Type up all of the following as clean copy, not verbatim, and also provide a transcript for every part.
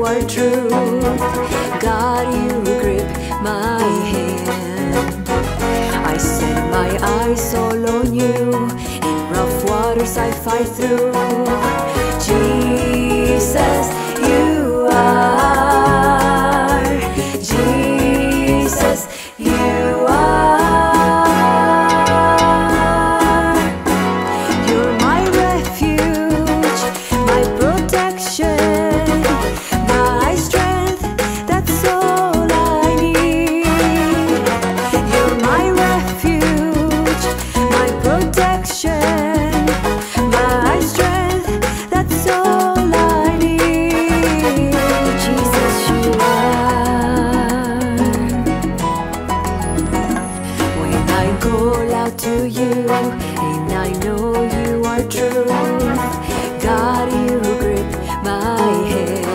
are truth. God, you grip my hand. I set my eyes all on you. In rough waters I fight through. Jesus, you are. Jesus, you are. You're my refuge, my protection, my strength, that's all I need. You're my refuge, my protection, my strength, that's all I need. Jesus, you are. When I call out to you, and I know you are truth, God, you grip my hand.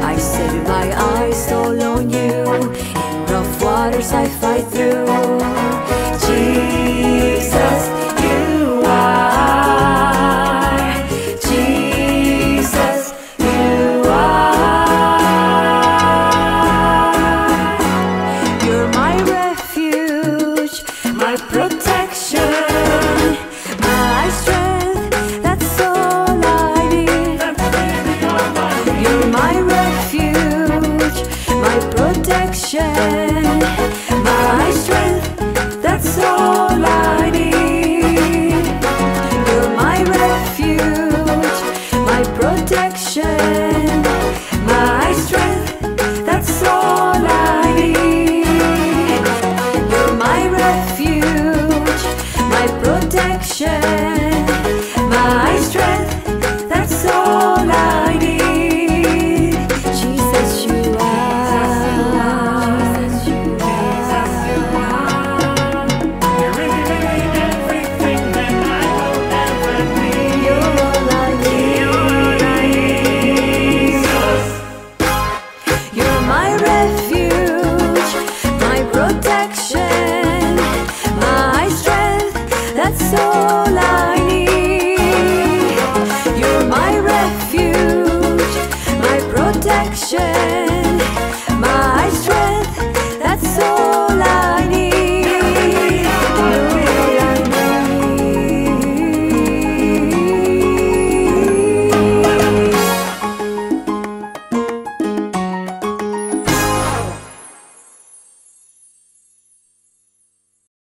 I set my eyes all on you. In rough waters I fight through. Jesus, you are. Jesus, you are. You're my refuge, my protection, my strength, that's all I need. You're my refuge, my protection, my strength, that's all I need. You're my refuge, my protection, my strength, that's all I need. You're my refuge, my protection, my strength, that's all I need. Jesus, you are. You're really everything that I will ever need. You're all I need. You're my refuge, my protection, my strength, that's all I need. You're my refuge, my protection,